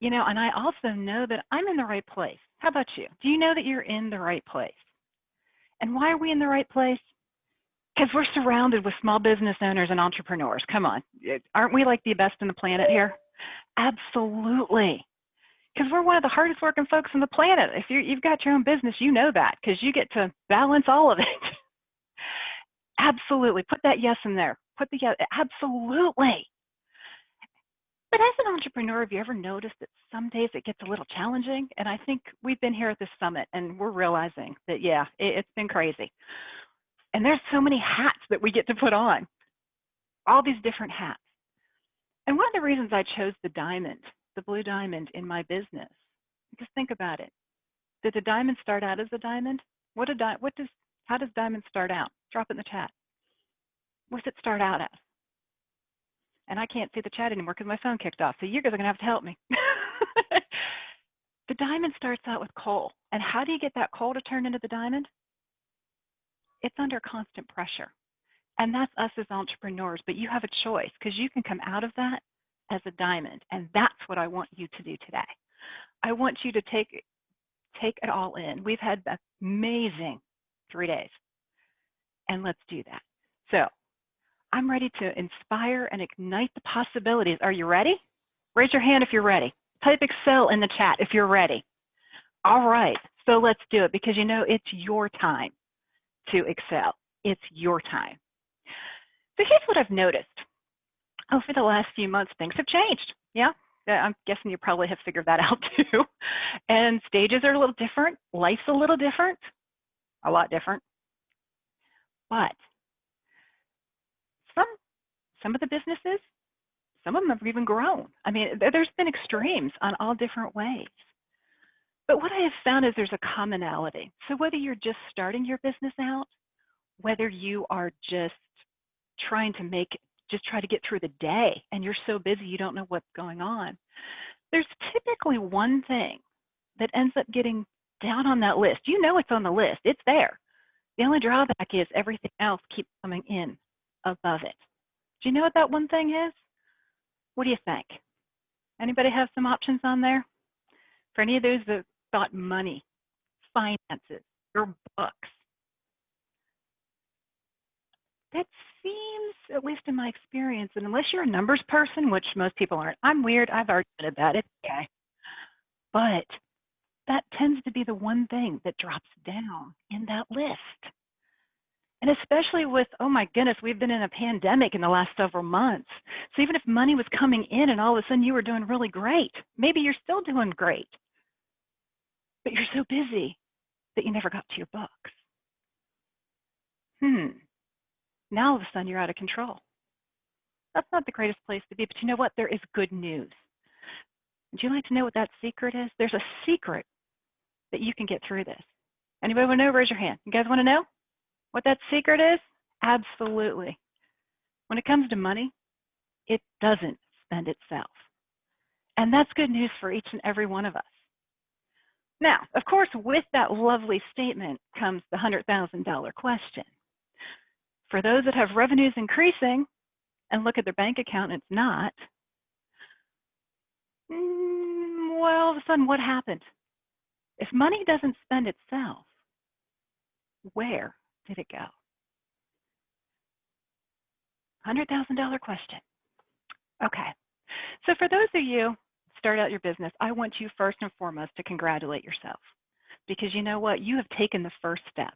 You know, and I also know that I'm in the right place. How about you? Do you know that you're in the right place? And why are we in the right place? Because we're surrounded with small business owners and entrepreneurs. Come on. Aren't we like the best on the planet here? Absolutely. Because we're one of the hardest working folks on the planet. If you've got your own business, you know that, because you get to balance all of it. Absolutely. Put that yes in there. Put the yes. Absolutely. But as an entrepreneur, have you ever noticed that some days it gets a little challenging? And I think we've been here at this summit and we're realizing that, yeah, it's been crazy. And there's so many hats that we get to put on, all these different hats. And one of the reasons I chose the diamond, the blue diamond in my business, because think about it. Did the diamond start out as a diamond? How does diamond start out? Drop it in the chat. What's it start out as? And I can't see the chat anymore because my phone kicked off. So you guys are going to have to help me. The diamond starts out with coal. And how do you get that coal to turn into the diamond? It's under constant pressure. And that's us as entrepreneurs. But you have a choice, because you can come out of that as a diamond. And that's what I want you to do today. I want you to take it all in. We've had an amazing 3 days. And let's do that. So I'm ready to inspire and ignite the possibilities. Are you ready? Raise your hand if you're ready. Type Excel in the chat if you're ready. All right, so let's do it, because you know it's your time to excel. It's your time. So here's what I've noticed. Over the last few months, things have changed. Yeah, I'm guessing you probably have figured that out too. And stages are a little different. Life's a little different, a lot different. But some of the businesses, some of them have even grown. I mean, there's been extremes on all different ways. But what I have found is there's a commonality. So whether you're just starting your business out, whether you are just trying to try to get through the day and you're so busy you don't know what's going on, there's typically one thing that ends up getting down on that list. You know it's on the list. It's there. The only drawback is everything else keeps coming in above it. Do you know what that one thing is? What do you think? Anybody have some options on there? For any of those that thought money, finances, your books. That seems, at least in my experience, and unless you're a numbers person, which most people aren't. I'm weird. I've already admitted that. It's okay. But that tends to be the one thing that drops down in that list. And especially with, oh my goodness, we've been in a pandemic in the last several months. So even if money was coming in and all of a sudden you were doing really great, maybe you're still doing great, but you're so busy that you never got to your books. Now all of a sudden you're out of control. That's not the greatest place to be, but you know what? There is good news. Would you like to know what that secret is? There's a secret that you can get through this. Anybody want to know? Raise your hand. You guys want to know what that secret is? Absolutely. When it comes to money, it doesn't spend itself. And that's good news for each and every one of us. Now, of course, with that lovely statement comes the $100,000 question. For those that have revenues increasing and look at their bank account and it's not, well, all of a sudden, what happened? If money doesn't spend itself, where did it go? $100,000 question. Okay. So for those of you start out your business, I want you first and foremost to congratulate yourself, because you know what? You have taken the first step.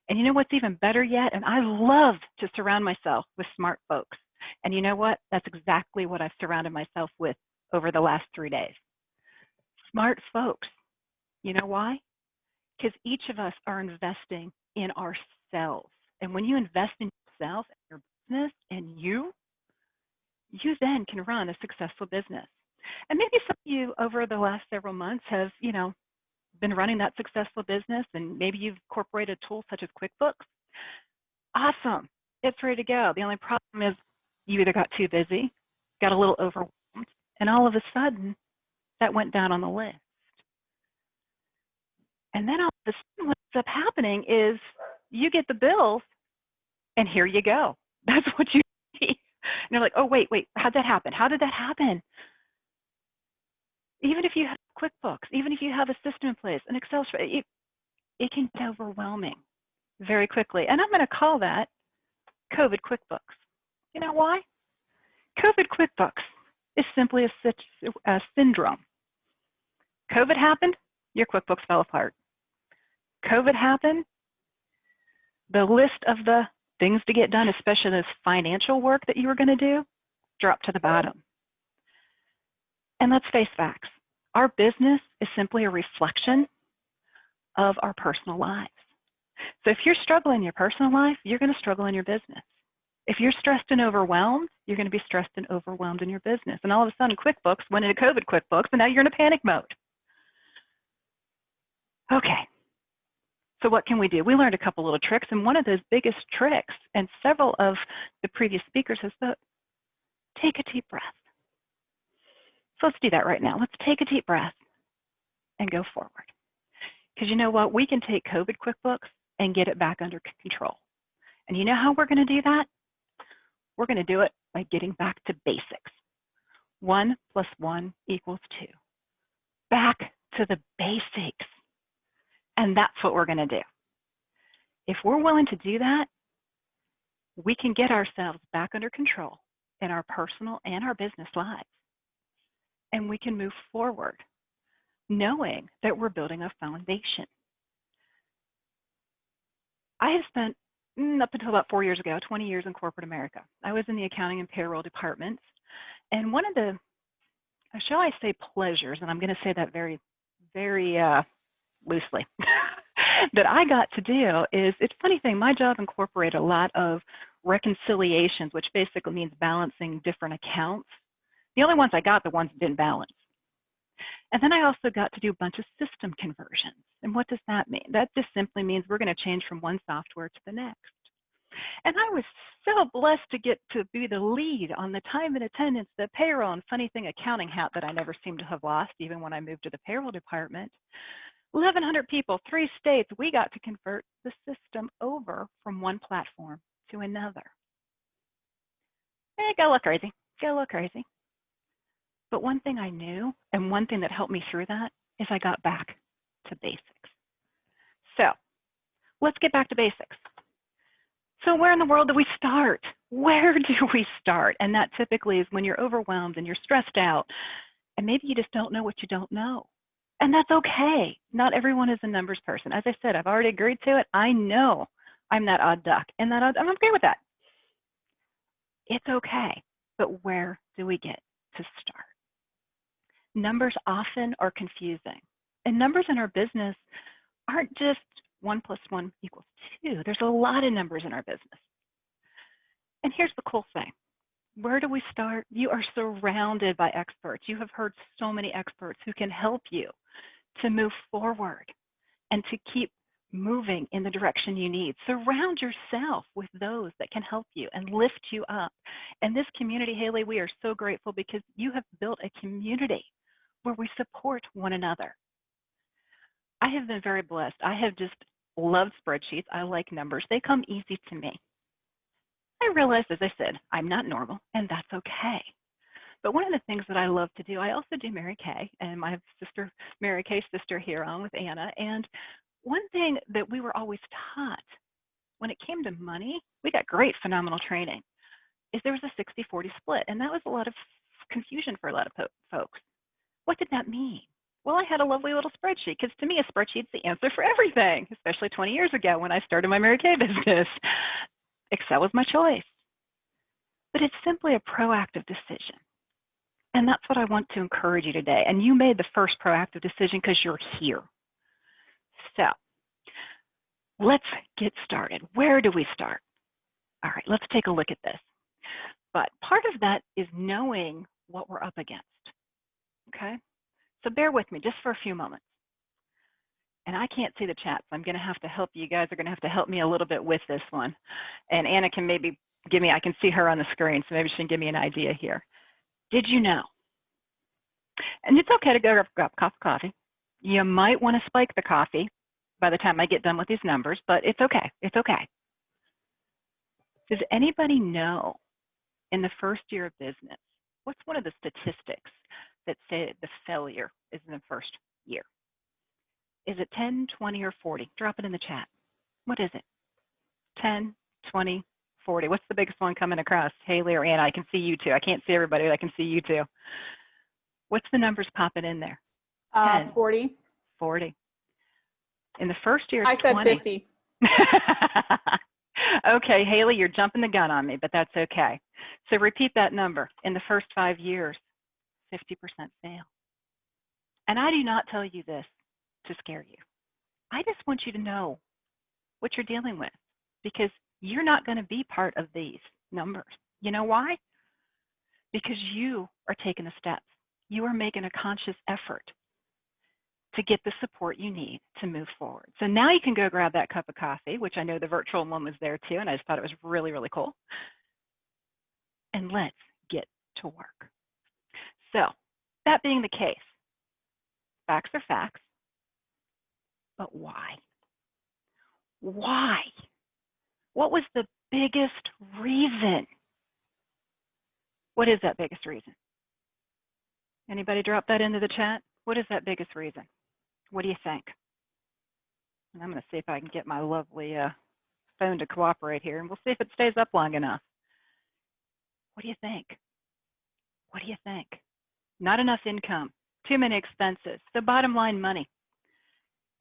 And you know what's even better yet? And I love to surround myself with smart folks. And you know what? That's exactly what I've surrounded myself with over the last 3 days. Smart folks. You know why? Because each of us are investing in ourselves. And when you invest in yourself, and your business, and you then can run a successful business. And maybe some of you over the last several months have, been running that successful business, and maybe you've incorporated tools such as QuickBooks. Awesome. It's ready to go. The only problem is you either got too busy, got a little overwhelmed, and all of a sudden that went down on the list. And then all of a sudden what ends up happening is you get the bills and here you go. That's what you see. And you're like, oh, wait, how'd that happen? How did that happen? Even if you have QuickBooks, even if you have a system in place, an Excel spreadsheet, it can get overwhelming very quickly. And I'm going to call that COVID QuickBooks. You know why? COVID QuickBooks is simply a syndrome. COVID happened, your QuickBooks fell apart. COVID happened, the list of the things to get done, especially this financial work that you were going to do, dropped to the bottom. And let's face facts. Our business is simply a reflection of our personal lives. So if you're struggling in your personal life, you're going to struggle in your business. If you're stressed and overwhelmed, you're going to be stressed and overwhelmed in your business. And all of a sudden, QuickBooks went into COVID QuickBooks, and now you're in a panic mode. Okay, so what can we do? We learned a couple little tricks, and one of those biggest tricks, and several of the previous speakers has said, take a deep breath. So let's do that right now. Let's take a deep breath and go forward. Because you know what? We can take COVID QuickBooks and get it back under control. And you know how we're going to do that? We're going to do it by getting back to basics. 1 + 1 = 2. Back to the basics. And that's what we're going to do. If we're willing to do that, we can get ourselves back under control in our personal and our business lives. And we can move forward knowing that we're building a foundation. I have spent up until about 4 years ago, 20 years in corporate America. I was in the accounting and payroll departments. And one of the, shall I say, pleasures, and I'm going to say that very, very loosely, that I got to do is, it's a funny thing, my job incorporated a lot of reconciliations, which basically means balancing different accounts. The only ones I got, the ones that didn't balance. And then I also got to do a bunch of system conversions. And what does that mean? That just simply means we're going to change from one software to the next. And I was so blessed to get to be the lead on the time and attendance, the payroll, and funny thing, accounting hat that I never seem to have lost, even when I moved to the payroll department. 1,100 people, 3 states, we got to convert the system over from one platform to another. It got a little crazy, But one thing I knew, and one thing that helped me through that, is I got back to basics. So let's get back to basics. So where in the world do we start? Where do we start? And that typically is when you're overwhelmed and you're stressed out, and maybe you just don't know what you don't know. And that's okay. Not everyone is a numbers person. As I said, I've already agreed to it. I know I'm that odd duck, and I'm okay with that. It's okay, but where do we get to start? Numbers often are confusing. And numbers in our business aren't just 1 + 1 = 2. There's a lot of numbers in our business. And here's the cool thing. Where do we start? You are surrounded by experts. You have heard so many experts who can help you to move forward and to keep moving in the direction you need. Surround yourself with those that can help you and lift you up. And this community, Haley, we are so grateful because you have built a community where we support one another. I have been very blessed. I have just loved spreadsheets. I like numbers. They come easy to me. I realized, as I said, I'm not normal, and that's okay. But one of the things that I love to do, I also do Mary Kay, and my sister, Mary Kay's sister here on with Anna. And one thing that we were always taught when it came to money, we got great, phenomenal training, is there was a 60-40 split. And that was a lot of confusion for a lot of folks. What did that mean? Well, I had a lovely little spreadsheet, because to me, a spreadsheet's the answer for everything, especially 20 years ago when I started my Mary Kay business. Excel was my choice. But it's simply a proactive decision. And that's what I want to encourage you today. And you made the first proactive decision because you're here. So let's get started. Where do we start? All right, let's take a look at this. But part of that is knowing what we're up against. Okay? So bear with me just for a few moments. And I can't see the chat, so I'm going to have to help you. You guys are going to have to help me a little bit with this one. And Anna can maybe give me, I can see her on the screen, so maybe she can give me an idea here. Did you know? And it's okay to go grab a cup of coffee. You might want to spike the coffee by the time I get done with these numbers, but it's okay. It's okay. Does anybody know in the first year of business, what's one of the statistics that say the failure is in the first year? Is it 10, 20, or 40? Drop it in the chat. What is it? 10, 20, 40. What's the biggest one coming across? Haley or Anna, I can see you two. I can't see everybody, but I can see you two. What's the numbers popping in there? 10. 40. 40. In the first year, I said 20. 50. Okay, Haley, you're jumping the gun on me, but that's okay. So repeat that number. In the first 5 years, 50% fail. And I do not tell you this to scare you. I just want you to know what you're dealing with, because you're not going to be part of these numbers. You know why? Because you are taking the steps. You are making a conscious effort to get the support you need to move forward. So now you can go grab that cup of coffee, which I know the virtual one was there too, and I just thought it was really, really cool. And let's get to work. So that being the case, facts are facts, but why? Why? What was the biggest reason? What is that biggest reason? Anybody drop that into the chat? What is that biggest reason? What do you think? And I'm going to see if I can get my lovely phone to cooperate here, and we'll see if it stays up long enough. What do you think? What do you think? Not enough income, too many expenses. So bottom line, money.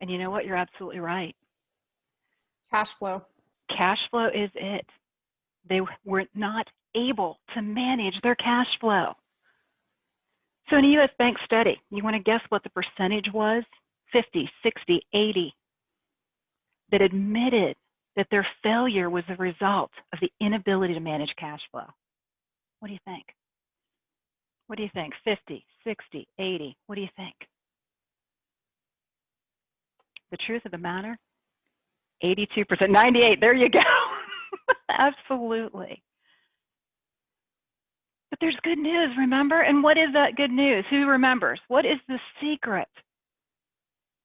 And you know what? You're absolutely right. Cash flow. Cash flow is it. They were not able to manage their cash flow. So in a U.S. bank study, you want to guess what the percentage was? 50, 60, 80, that admitted that their failure was a result of the inability to manage cash flow. What do you think? What do you think? 50, 60, 80, what do you think? The truth of the matter, 82%, 98, there you go. Absolutely. But there's good news, remember? And what is that good news? Who remembers? What is the secret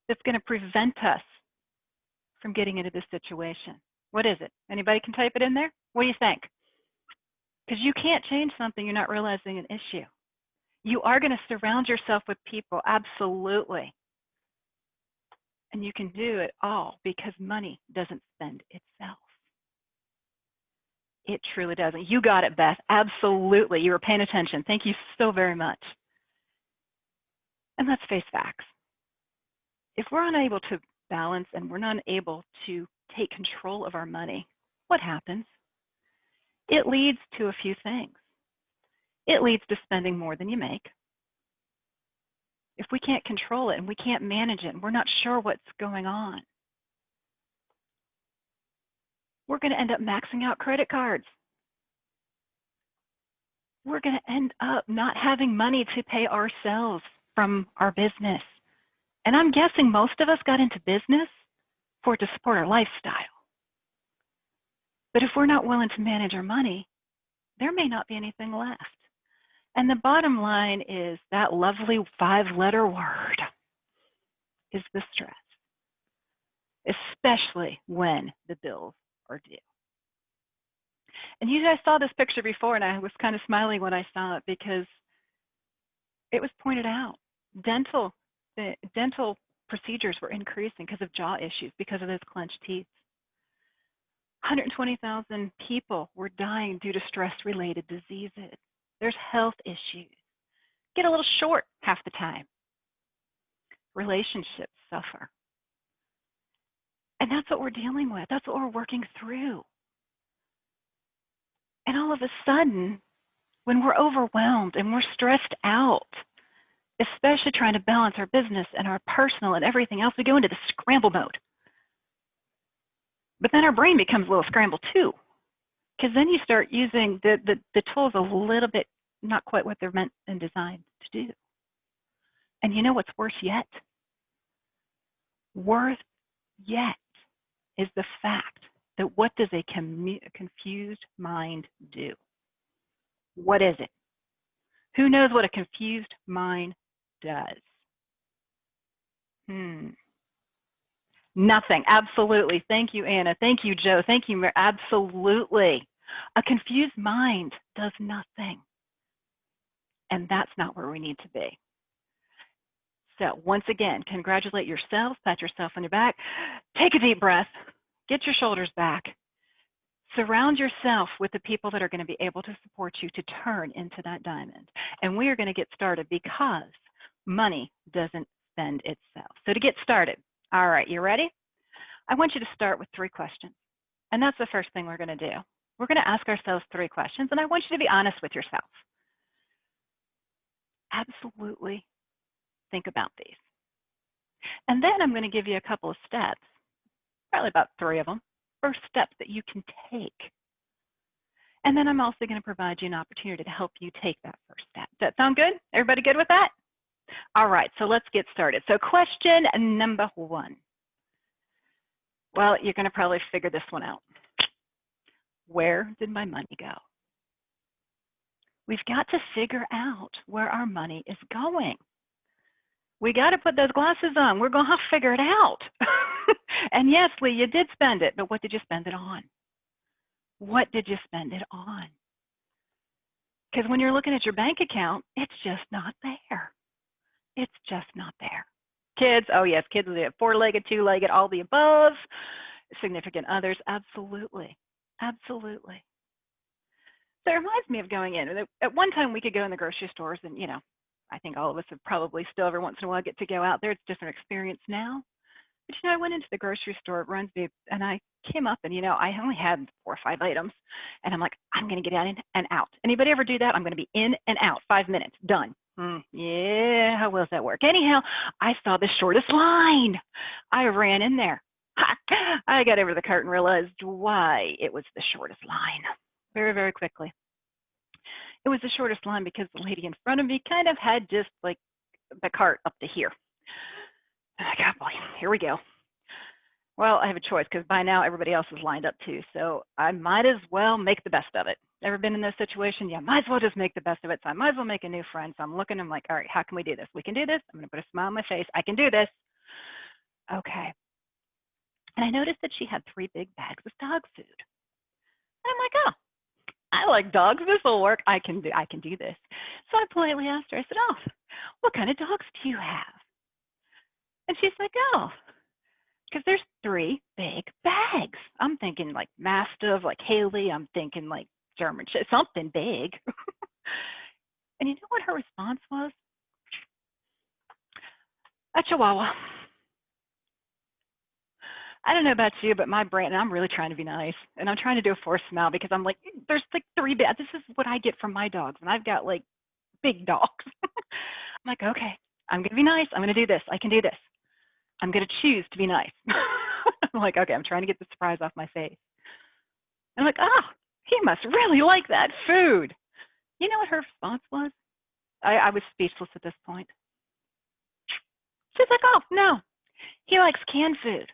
that's going to prevent us from getting into this situation? What is it? Anybody can type it in there? What do you think? Because you can't change something you're not realizing an issue. You are going to surround yourself with people, absolutely. And you can do it all because money doesn't spend itself. It truly doesn't. You got it, Beth. Absolutely. You were paying attention. Thank you so very much. And let's face facts. If we're unable to balance and we're not able to take control of our money, what happens? It leads to a few things. It leads to spending more than you make. If we can't control it and we can't manage it and we're not sure what's going on, we're going to end up maxing out credit cards. We're going to end up not having money to pay ourselves from our business. And I'm guessing most of us got into business for it to support our lifestyle. But if we're not willing to manage our money, there may not be anything left. And the bottom line is that lovely 5-letter word is the stress, especially when the bills are due. And you guys saw this picture before, and I was kind of smiling when I saw it because it was pointed out. Dental procedures were increasing because of jaw issues, because of those clenched teeth. 120,000 people were dying due to stress-related diseases. There's health issues. Get a little short half the time. Relationships suffer. And that's what we're dealing with. That's what we're working through. And all of a sudden, when we're overwhelmed and we're stressed out, especially trying to balance our business and our personal and everything else, we go into the scramble mode. But then our brain becomes a little scrambled too, because then you start using the tools a little bit, not quite what they're meant and designed to do. And you know what's worse yet? Worse yet is the fact that what does a confused mind do? What is it? Who knows what a confused mind does? Nothing. Absolutely. Thank you, Anna. Thank you, Joe. Thank you, Mary. Absolutely. A confused mind does nothing. And that's not where we need to be. So once again, congratulate yourself, pat yourself on your back, take a deep breath, get your shoulders back, surround yourself with the people that are going to be able to support you to turn into that diamond. And we are going to get started because money doesn't spend itself. So to get started, all right, you ready? I want you to start with 3 questions. And that's the first thing we're going to do. We're going to ask ourselves 3 questions, and I want you to be honest with yourself. Absolutely think about these. And then I'm going to give you a couple of steps, probably about 3 of them, first steps that you can take. And then I'm also going to provide you an opportunity to help you take that first step. Does that sound good? Everybody good with that? All right, so let's get started. So question number 1. Well, you're going to probably figure this one out. Where did my money go? We've got to figure out where our money is going. We got to put those glasses on. We're going to have to figure it out. And yes, Lee, you did spend it, but what did you spend it on? What did you spend it on? Because when you're looking at your bank account, it's just not there. It's just not there. Kids, oh yes, kids will do it. 4-legged, 2-legged, all the above. Significant others, absolutely. Absolutely. So it reminds me of going in. At one time, we could go in the grocery stores and, you know, I think all of us have probably still every once in a while get to go out there. It's a different experience now. But, you know, I went into the grocery store at Ramsey and I came up and, you know, I only had 4 or 5 items. And I'm like, I'm going to get in and out. Anybody ever do that? I'm going to be in and out, 5 minutes, done. Yeah, how well does that work? Anyhow, I saw the shortest line. I ran in there. I got over the cart and realized why it was the shortest line very, very quickly. It was the shortest line because the lady in front of me kind of had just like the cart up to here. And I got, boy, here we go. Well, I have a choice because by now everybody else is lined up too. So I might as well make the best of it. Ever been in this situation? Yeah, might as well just make the best of it. So I might as well make a new friend. So I'm looking, I'm like, all right, how can we do this? We can do this. I'm going to put a smile on my face. I can do this. Okay. And I noticed that she had 3 big bags of dog food. And I'm like, oh, I like dogs. This will work. I can do this. So I politely asked her, I said, oh, what kind of dogs do you have? And she's like, oh, because there's 3 big bags. I'm thinking like Mastiff, like Haley. I'm thinking like German, something big. And you know what her response was? A Chihuahua. I don't know about you, but my brain, and I'm really trying to be nice, and I'm trying to do a forced smile because I'm like, there's like 3 bags. This is what I get from my dogs, and I've got like big dogs. I'm like, okay, I'm going to be nice. I'm going to do this. I can do this. I'm going to choose to be nice. I'm like, okay, I'm trying to get the surprise off my face. And I'm like, oh, he must really like that food. You know what her response was? I was speechless at this point. She's like, oh, no, he likes canned food.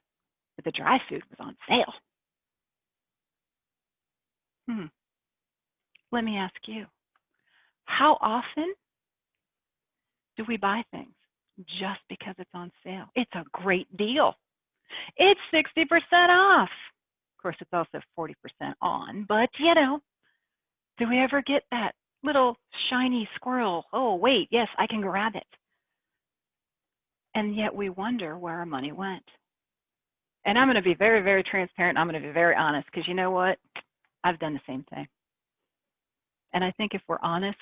But the dry food was on sale. Let me ask you, how often do we buy things just because it's on sale? It's a great deal. It's 60% off. Of course, it's also 40% on, but you know, do we ever get that little shiny squirrel? Oh, wait, yes, I can grab it. And yet we wonder where our money went. And I'm going to be very, very transparent. I'm going to be very honest because you know what? I've done the same thing. And I think if we're honest,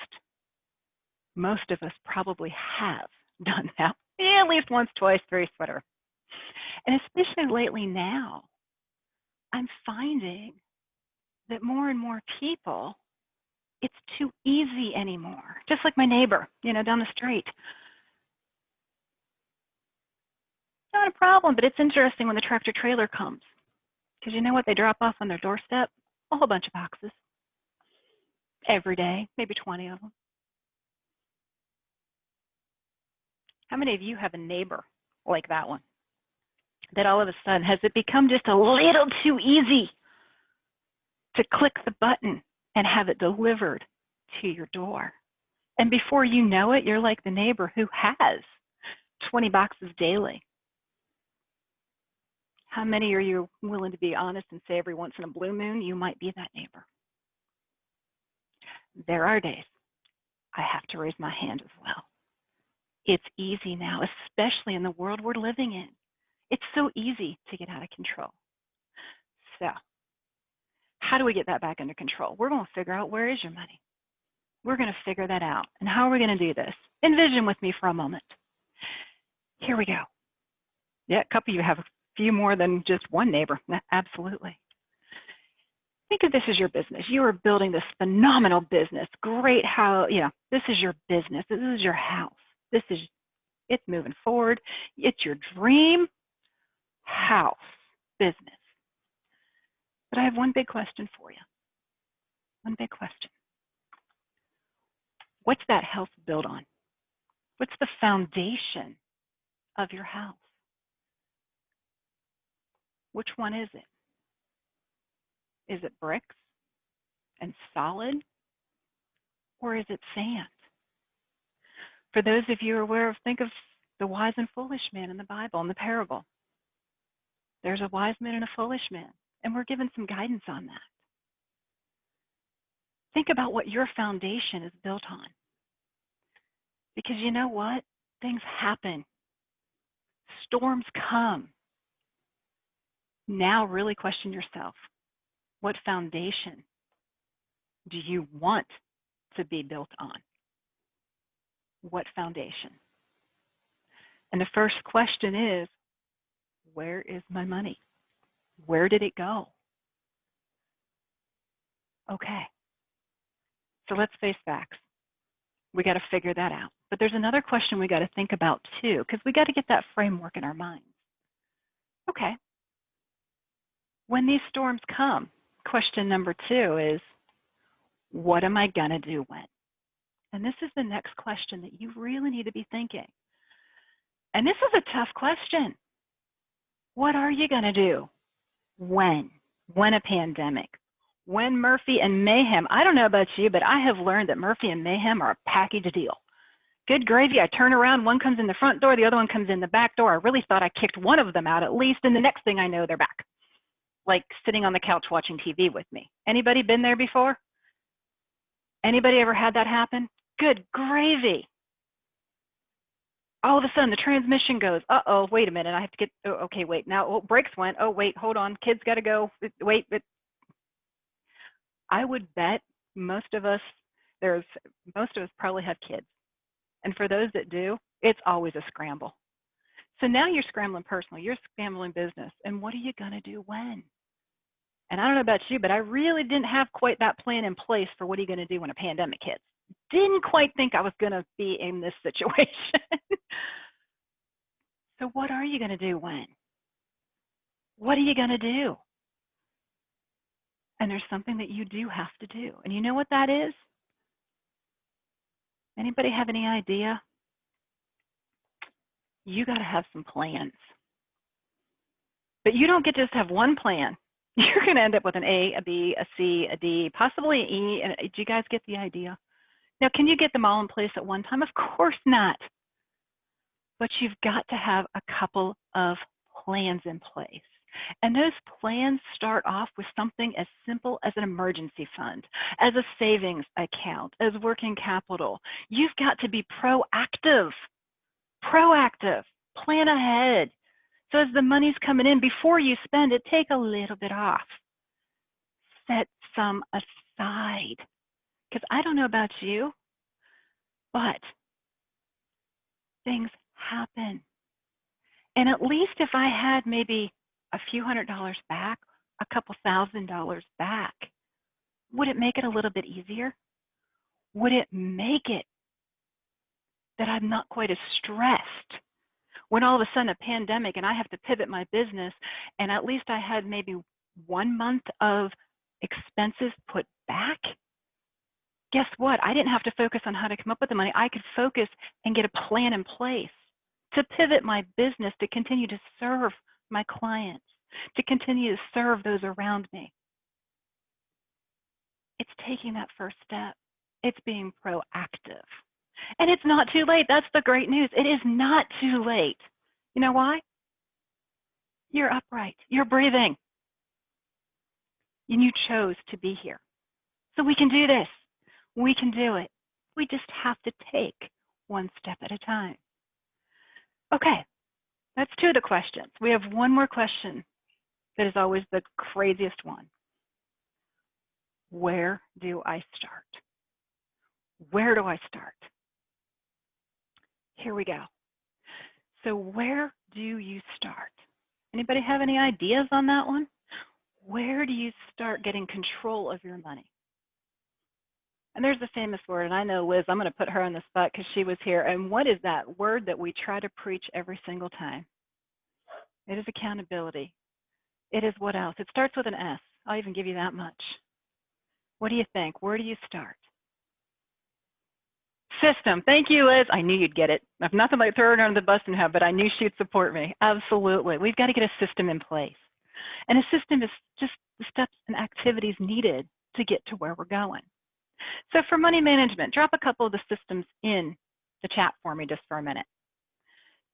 most of us probably have done that. Yeah, at least once, twice, 3, whatever. And especially lately now, I'm finding that more and more people, it's too easy anymore. Just like my neighbor, you know, down the street. Not a problem, but it's interesting when the tractor trailer comes. Because you know what they drop off on their doorstep? A whole bunch of boxes. Every day, maybe 20 of them. How many of you have a neighbor like that one? That all of a sudden, has it become just a little too easy to click the button and have it delivered to your door? And before you know it, you're like the neighbor who has 20 boxes daily. How many are you willing to be honest and say every once in a blue moon, you might be that neighbor? There are days I have to raise my hand as well. It's easy now, especially in the world we're living in. It's so easy to get out of control. So how do we get that back under control? We're going to figure out, where is your money? We're going to figure that out. And how are we going to do this? Envision with me for a moment. Here we go. Yeah, a couple of you have a few more than just one neighbor. Absolutely. Think of this as your business. You are building this phenomenal business. Great how, this is your business. This is your house. It's moving forward. It's your dream house business. But I have one big question for you. One big question. What's that house built on? What's the foundation of your house? Which one is it? Is it bricks and solid, or is it sand? For those of you who are aware of, think of the wise and foolish man in the Bible, in the parable. There's a wise man and a foolish man, and we're given some guidance on that. Think about what your foundation is built on. Because you know what? Things happen. Storms come. Now really question yourself. What foundation do you want to be built on? What foundation? And the first question is, where is my money? Where did it go? Okay. So let's face facts. We got to figure that out. But there's another question we got to think about too, because we got to get that framework in our minds. Okay. When these storms come, question number 2 is, what am I going to do when? And this is the next question that you really need to be thinking. And this is a tough question. What are you going to do when? When a pandemic? When Murphy and Mayhem? I don't know about you, but I have learned that Murphy and Mayhem are a package deal. Good gravy, I turn around, one comes in the front door, the other one comes in the back door. I really thought I kicked one of them out at least, and the next thing I know, they're back. Like sitting on the couch watching TV with me. Anybody been there before? Anybody ever had that happen? Good gravy. All of a sudden, the transmission goes, uh-oh, wait a minute, I have to get, oh, okay, wait, now, brakes went, oh, wait, hold on, kids got to go, wait. I would bet most of us probably have kids. And for those that do, it's always a scramble. So now you're scrambling personally, you're scrambling business, and what are you going to do when? And I don't know about you, but I really didn't have quite that plan in place for what are you going to do when a pandemic hits. Didn't quite think I was going to be in this situation. So what are you going to do when? What are you going to do? And there's something that you do have to do. And you know what that is? Anybody have any idea? You got to have some plans. But you don't get to just have one plan. You're going to end up with an A, a B, a C, a D, possibly an E. And do you guys get the idea? Now, can you get them all in place at one time? Of course not. But you've got to have a couple of plans in place. And those plans start off with something as simple as an emergency fund, as a savings account, as working capital. You've got to be proactive. Proactive. Plan ahead. So as the money's coming in, before you spend it, take a little bit off. Set some aside. Because I don't know about you, but things happen. And at least if I had maybe a few $100s back, a couple $1,000s back, would it make it a little bit easier? Would it make it that I'm not quite as stressed when all of a sudden a pandemic and I have to pivot my business, and at least I had maybe 1 month of expenses put back? Guess what? I didn't have to focus on how to come up with the money. I could focus and get a plan in place to pivot my business, to continue to serve my clients, to continue to serve those around me. It's taking that first step. It's being proactive. And it's not too late. That's the great news. It is not too late. You know why? You're upright. You're breathing. And you chose to be here. So we can do this. We can do it. We just have to take one step at a time. Okay, that's two of the questions. We have one more question that is always the craziest one. Where do I start? Where do I start? Here we go. So where do you start? Anybody have any ideas on that one? Where do you start getting control of your money? And there's a famous word, and I know Liz, I'm going to put her on the spot because she was here. And what is that word that we try to preach every single time? It is accountability. It is what else? It starts with an S. I'll even give you that much. What do you think? Where do you start? System. Thank you, Liz. I knew you'd get it. I've nothing like throwing her under the bus and have, but I knew she'd support me. Absolutely. We've got to get a system in place. And a system is just the steps and activities needed to get to where we're going. So for money management, drop a couple of the systems in the chat for me just for a minute.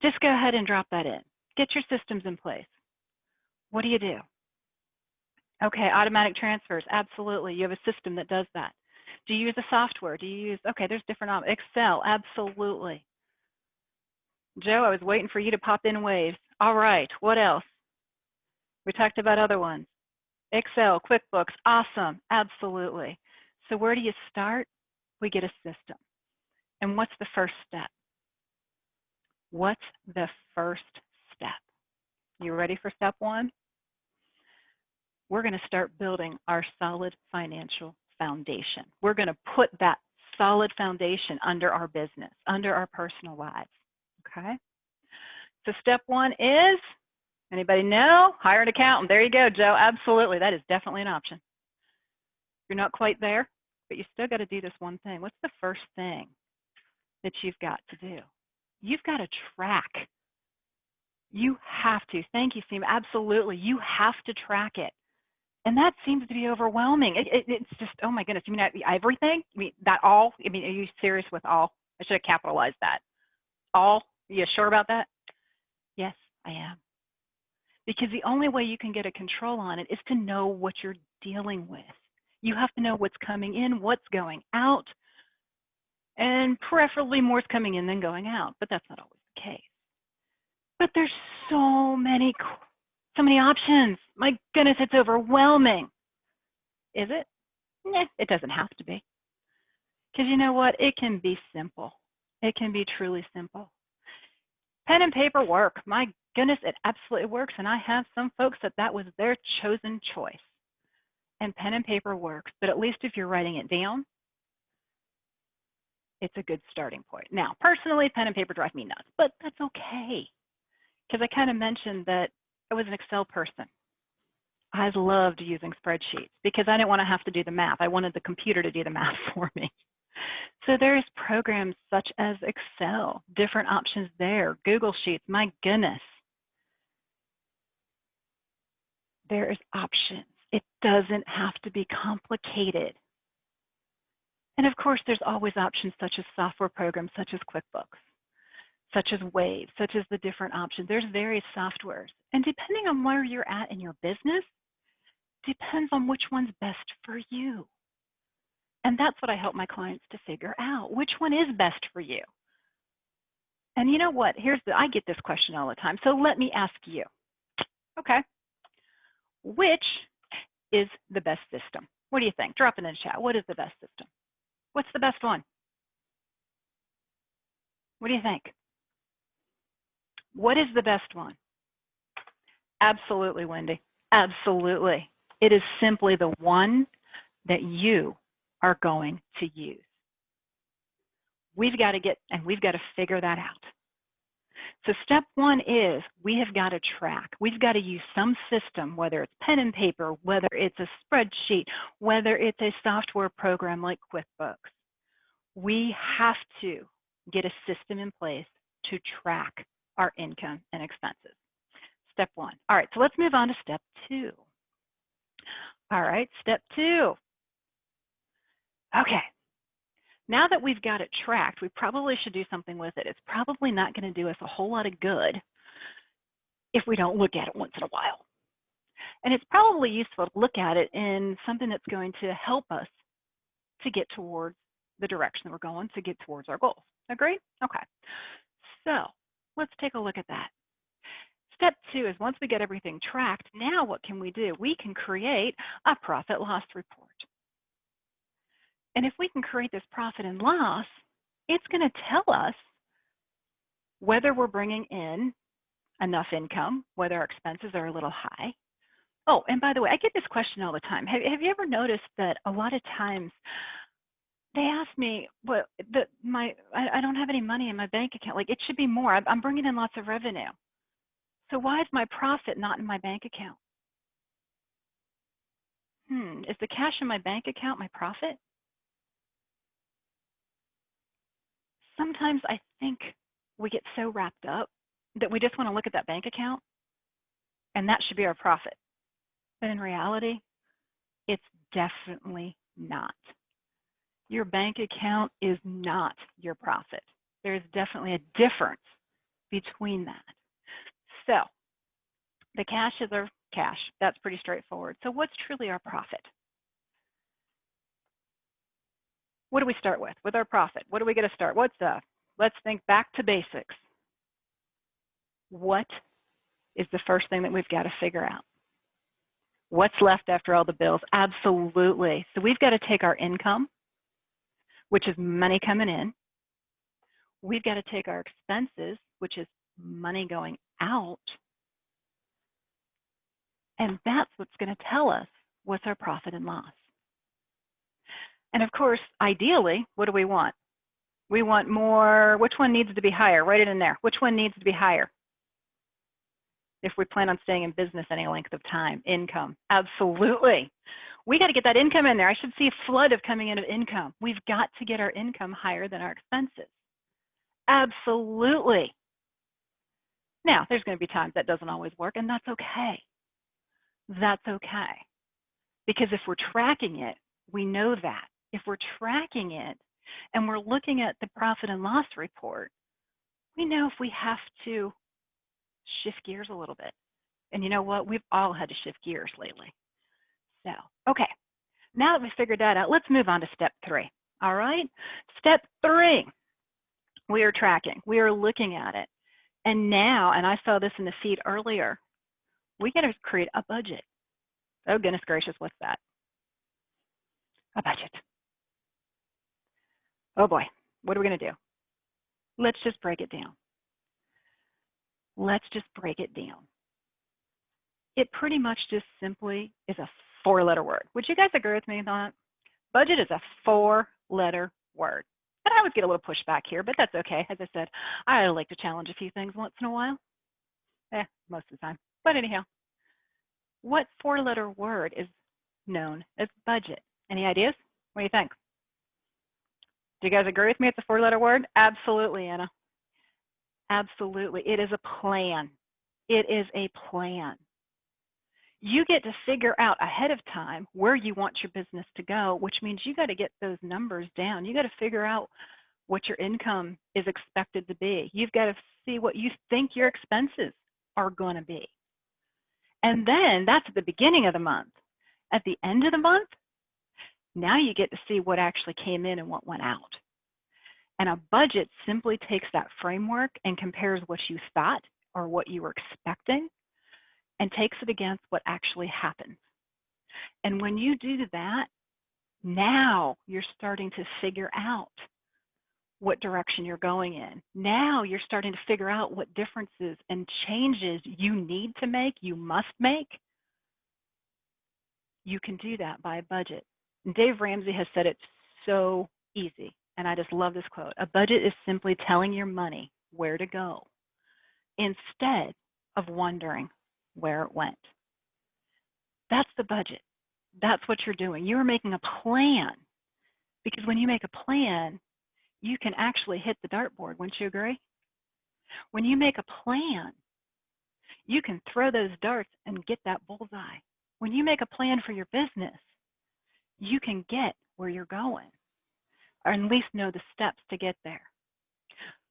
Just go ahead and drop that in. Get your systems in place. What do you do? Okay, automatic transfers. Absolutely. You have a system that does that. Do you use a software? Do you use, okay, there's different, Excel. Absolutely. Joe, I was waiting for you to pop in waves. All right, what else? We talked about other ones. Excel, QuickBooks, awesome. Absolutely. So where do you start? We get a system. And what's the first step? What's the first step? You ready for step one? We're going to start building our solid financial foundation. We're going to put that solid foundation under our business, under our personal lives. Okay? So step one is, anybody know? Hire an accountant. There you go, Joe. Absolutely. That is definitely an option. You're not quite there, but you still got to do this one thing. What's the first thing that you've got to do? You've got to track. You have to. Thank you, Seema. Absolutely. You have to track it. And that seems to be overwhelming. It's just, oh my goodness. You mean everything? I mean, that all? I mean, are you serious with all? I should have capitalized that. All? Are you sure about that? Yes, I am. Because the only way you can get a control on it is to know what you're dealing with. You have to know what's coming in, what's going out, and preferably more's coming in than going out, but that's not always the case. But there's so many options. My goodness, it's overwhelming. Is it? Nah, it doesn't have to be. Because you know what? It can be simple. It can be truly simple. Pen and paper work. My goodness, it absolutely works. And I have some folks that was their chosen choice. And pen and paper works. But at least if you're writing it down, it's a good starting point. Now, personally, pen and paper drive me nuts. But that's okay. Because I kind of mentioned that I was an Excel person. I loved using spreadsheets because I didn't want to have to do the math. I wanted the computer to do the math for me. So there's programs such as Excel, different options there, Google Sheets, my goodness. There is options. It doesn't have to be complicated. And of course, there's always options such as software programs such as QuickBooks, such as Wave, such as the different options. There's various softwares. And depending on where you're at in your business, depends on which one's best for you. And that's what I help my clients to figure out. Which one is best for you? And you know what? I get this question all the time. So let me ask you. Okay. Which is the best system? What do you think? Drop it in the chat. What is the best system? What's the best one? What do you think? What is the best one? Absolutely, Wendy. Absolutely. It is simply the one that you are going to use. We've got to figure that out. So step one is we have got to track. We've got to use some system, whether it's pen and paper, whether it's a spreadsheet, whether it's a software program like QuickBooks. We have to get a system in place to track our income and expenses. Step one. All right, so let's move on to step two. All right, step two. Okay, now that we've got it tracked, we probably should do something with it. It's probably not going to do us a whole lot of good if we don't look at it once in a while. And it's probably useful to look at it in something that's going to help us to get towards the direction that we're going, to get towards our goals. Agree? Okay. So Let's take a look at that. Step 2 is once we get everything tracked, now what can we do? We can create a profit loss report. And if we can create this profit and loss, it's going to tell us whether we're bringing in enough income, whether our expenses are a little high. Oh, and by the way, I get this question all the time. Have you ever noticed that a lot of times they ask me, well, I don't have any money in my bank account. Like, it should be more. I'm bringing in lots of revenue. So why is my profit not in my bank account? Is the cash in my bank account my profit? Sometimes I think we get so wrapped up that we just want to look at that bank account and that should be our profit. But in reality, it's definitely not. Your bank account is not your profit. There's definitely a difference between that. So the cash is our cash. That's pretty straightforward. So what's truly our profit? What do we start with? With our profit, what do we get to start? Let's think back to basics. What is the first thing that we've got to figure out? What's left after all the bills? Absolutely. So we've got to take our income, which is money coming in. We've got to take our expenses, which is money going out. And that's what's going to tell us what's our profit and loss. And of course, ideally, what do we want? We want more. Which one needs to be higher? Write it in there. Which one needs to be higher? If we plan on staying in business any length of time, income. Absolutely. We got to get that income in there. I should see a flood of coming in of income. We've got to get our income higher than our expenses. Absolutely. Now, there's going to be times that doesn't always work, and that's okay. That's okay. Because if we're tracking it, we know that. If we're tracking it and we're looking at the profit and loss report, we know if we have to shift gears a little bit. And you know what? We've all had to shift gears lately. So, okay. Now that we've figured that out, let's move on to step 3. All right? Step 3, we are tracking. We are looking at it. And now, and I saw this in the feed earlier, we got to create a budget. Oh, goodness gracious, what's that? A budget. Oh boy, what are we going to do? Let's just break it down. Let's just break it down. It pretty much just simply is a 4-letter word. Would you guys agree with me on that? Budget is a 4-letter word. And I would get a little pushback here, but that's okay. As I said, I like to challenge a few things once in a while. Most of the time. But anyhow, what 4-letter word is known as budget? Any ideas? What do you think? Do you guys agree with me? It's a 4-letter word? Absolutely, Anna. Absolutely. It is a plan. It is a plan. You get to figure out ahead of time where you want your business to go, which means you got to get those numbers down. You got to figure out what your income is expected to be. You've got to see what you think your expenses are going to be. And then that's at the beginning of the month. At the end of the month, now you get to see what actually came in and what went out. And a budget simply takes that framework and compares what you thought or what you were expecting and takes it against what actually happens. And when you do that, now you're starting to figure out what direction you're going in. Now you're starting to figure out what differences and changes you need to make, you must make. You can do that by a budget. And Dave Ramsey has said it so easy, and I just love this quote. A budget is simply telling your money where to go instead of wondering where it went. That's the budget. That's what you're doing. You're making a plan, because when you make a plan, you can actually hit the dartboard. Wouldn't you agree? When you make a plan, you can throw those darts and get that bullseye. When you make a plan for your business, you can get where you're going, or at least know the steps to get there.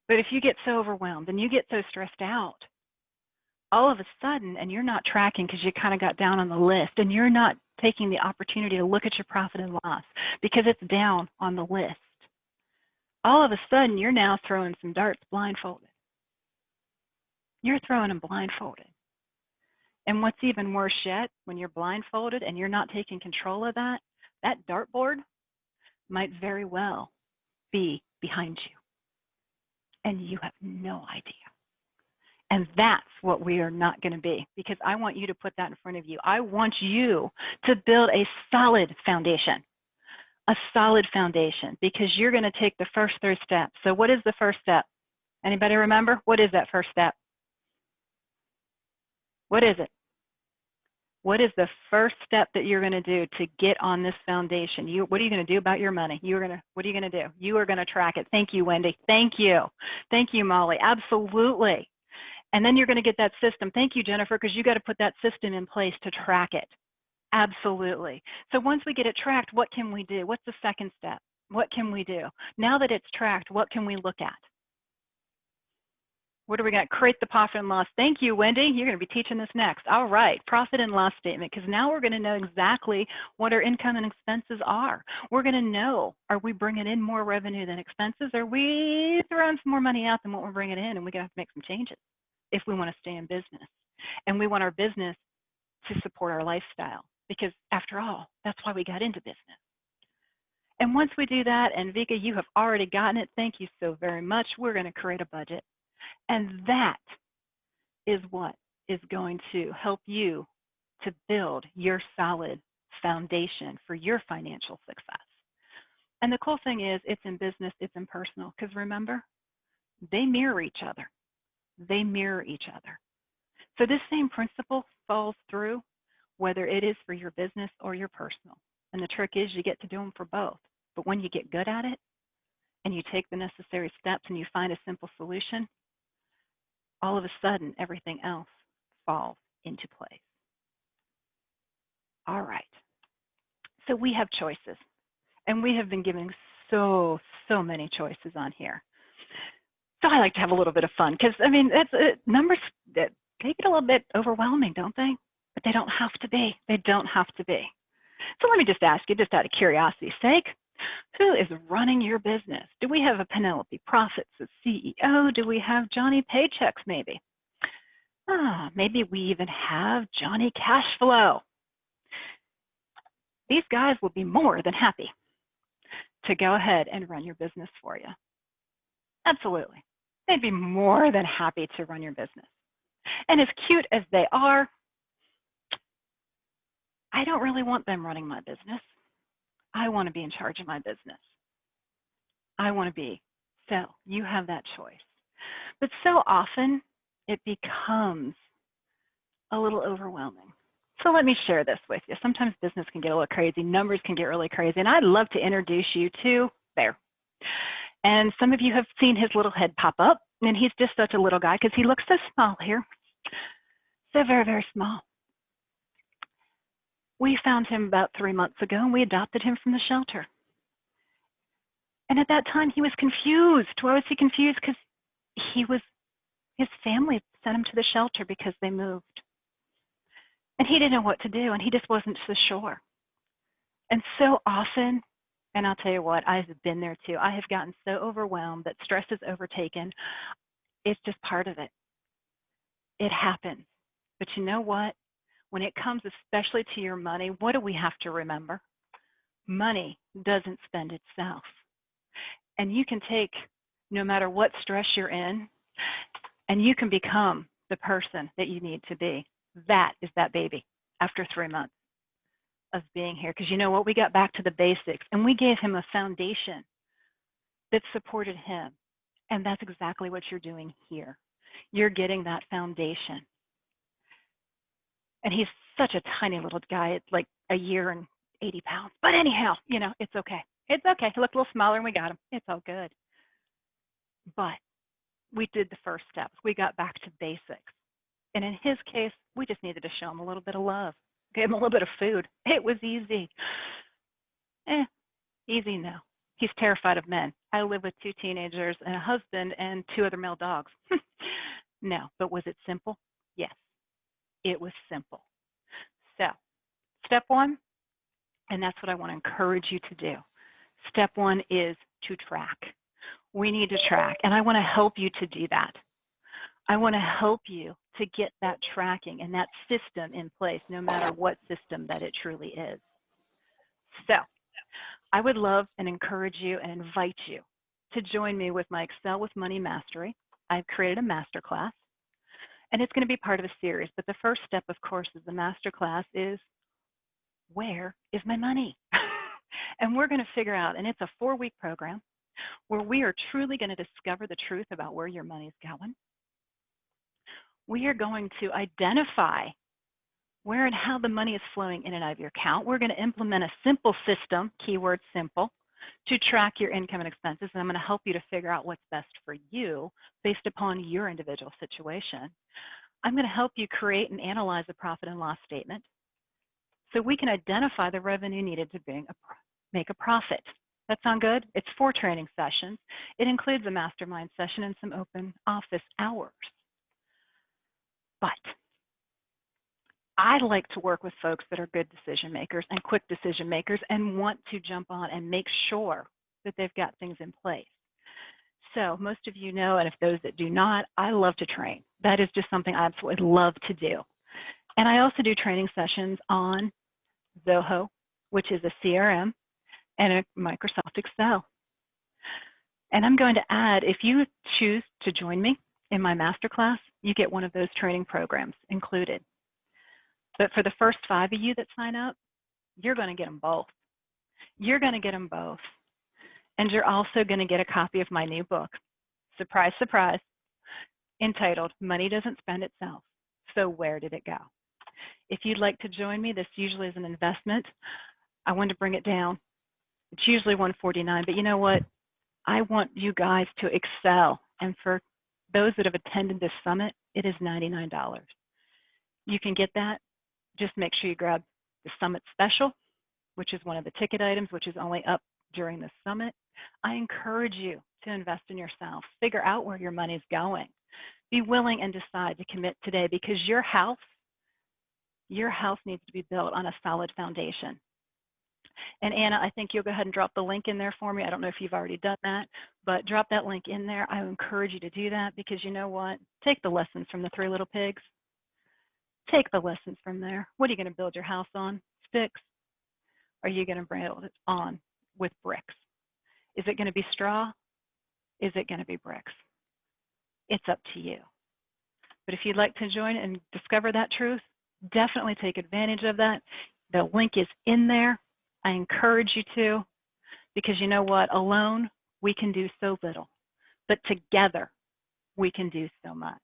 But if you get so overwhelmed and you get so stressed out, all of a sudden, and you're not tracking because you kind of got down on the list, and you're not taking the opportunity to look at your profit and loss because it's down on the list, all of a sudden you're now throwing some darts blindfolded. You're throwing them blindfolded. And what's even worse yet, when you're blindfolded and you're not taking control of that dartboard might very well be behind you. And you have no idea. And that's what we are not going to be, because I want you to put that in front of you. I want you to build a solid foundation, because you're going to take the first 3 steps. So what is the first step? Anybody remember? What is that first step? What is it? What is the first step that you're going to do to get on this foundation? What are you going to do about your money? What are you going to do? You are going to track it. Thank you, Wendy. Thank you. Thank you, Molly. Absolutely. And then you're going to get that system. Thank you, Jennifer, because you got to put that system in place to track it. Absolutely. So once we get it tracked, what can we do? What's the second step? What can we do? Now that it's tracked, what can we look at? What are we going to create? The profit and loss. Thank you, Wendy. You're going to be teaching this next. All right, profit and loss statement, because now we're going to know exactly what our income and expenses are. We're going to know, are we bringing in more revenue than expenses? Are we throwing some more money out than what we're bringing in? And we're going to have to make some changes if we want to stay in business. And we want our business to support our lifestyle, because after all, that's why we got into business. And once we do that, and Vika, you have already gotten it. Thank you so very much. We're going to create a budget. And that is what is going to help you to build your solid foundation for your financial success. And the cool thing is, it's in business, it's in personal, because remember, they mirror each other. They mirror each other. So this same principle falls through whether it is for your business or your personal. And the trick is you get to do them for both. But when you get good at it and you take the necessary steps and you find a simple solution, all of a sudden, everything else falls into place. All right. So we have choices, and we have been giving so many choices on here. So I like to have a little bit of fun, because, I mean, numbers, they get a little bit overwhelming, don't they? But they don't have to be. They don't have to be. So let me just ask you, just out of curiosity's sake, who is running your business? Do we have a Penelope Profits, a CEO? Do we have Johnny Paychecks, maybe? Maybe we even have Johnny Cashflow. These guys will be more than happy to go ahead and run your business for you. Absolutely. They'd be more than happy to run your business. And as cute as they are, I don't really want them running my business. I want to be in charge of my business. I want to be. So you have that choice. But so often it becomes a little overwhelming. So let me share this with you. Sometimes business can get a little crazy. Numbers can get really crazy. And I'd love to introduce you to Bear. And some of you have seen his little head pop up. And he's just such a little guy because he looks so small here. So very, very small. We found him about 3 months ago, and we adopted him from the shelter. And at that time, he was confused. Why was he confused? Because his family sent him to the shelter because they moved. And he didn't know what to do, and he just wasn't so sure. And so often, and I'll tell you what, I've been there too. I have gotten so overwhelmed that stress has overtaken. It's just part of it. It happens. But you know what? When it comes especially to your money, what do we have to remember? Money doesn't spend itself. And you can take no matter what stress you're in, and you can become the person that you need to be. That is that baby after 3 months of being here. Because you know what? We got back to the basics, and we gave him a foundation that supported him. And that's exactly what you're doing here. You're getting that foundation. And he's such a tiny little guy. It's like a year and 80 pounds. But anyhow, you know, it's okay. It's okay. He looked a little smaller and we got him. It's all good. But we did the first steps. We got back to basics. And in his case, we just needed to show him a little bit of love. Gave him a little bit of food. It was easy. Easy no. He's terrified of men. I live with 2 teenagers and a husband and 2 other male dogs. No, but was it simple? Yes. It was simple. So, step 1, and that's what I want to encourage you to do. Step 1 is to track. We need to track, and I want to help you to do that. I want to help you to get that tracking and that system in place, no matter what system that it truly is. So I would love and encourage you and invite you to join me with my Excel with Money Mastery. I've created a masterclass, and it's going to be part of a series. But the first step, of course, of the masterclass is, where is my money? And we're going to figure out, and it's a 4-week program where we are truly going to discover the truth about where your money is going. We are going to identify where and how the money is flowing in and out of your account. We're going to implement a simple system, keyword simple, to track your income and expenses. And I'm going to help you to figure out what's best for you based upon your individual situation. I'm going to help you create and analyze a profit and loss statement so we can identify the revenue needed to make a profit. That sound good? It's 4 training sessions. It includes a mastermind session and some open office hours. But I like to work with folks that are good decision makers and quick decision makers and want to jump on and make sure that they've got things in place. So most of you know, and if those that do not, I love to train. That is just something I absolutely love to do. And I also do training sessions on Zoho, which is a CRM, and a Microsoft Excel. And I'm going to add, if you choose to join me in my masterclass, you get one of those training programs included. But for the first 5 of you that sign up, you're going to get them both. You're going to get them both. And you're also going to get a copy of my new book, surprise, surprise, entitled Money Doesn't Spend Itself, So Where Did It Go? If you'd like to join me, this usually is an investment. I want to bring it down. It's usually $149, but you know what? I want you guys to excel. And for those that have attended this summit, it is $99. You can get that. Just make sure you grab the summit special, which is one of the ticket items, which is only up during the summit. I encourage you to invest in yourself. Figure out where your money's going. Be willing and decide to commit today, because your house needs to be built on a solid foundation. And Anna, I think you'll go ahead and drop the link in there for me. I don't know if you've already done that, but drop that link in there. I encourage you to do that, because you know what? Take the lessons from the 3 little pigs. Take the lessons from there. What are you going to build your house on? Sticks? Or are you going to build it on with bricks? Is it going to be straw? Is it going to be bricks? It's up to you. But if you'd like to join and discover that truth, definitely take advantage of that. The link is in there. I encourage you to, because you know what? Alone, we can do so little, but together, we can do so much.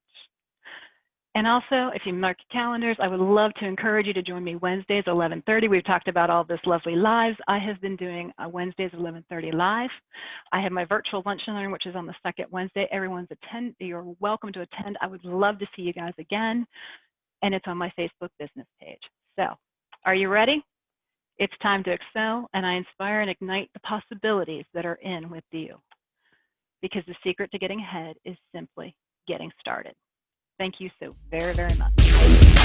And also, if you mark your calendars, I would love to encourage you to join me Wednesdays, 11:30. We've talked about all this lovely lives. I have been doing Wednesdays, 11:30 live. I have my virtual lunch and learn, which is on the second Wednesday. You're welcome to attend. I would love to see you guys again. And it's on my Facebook business page. So, are you ready? It's time to excel, and I inspire and ignite the possibilities that are in with you. Because the secret to getting ahead is simply getting started. Thank you so very, very much.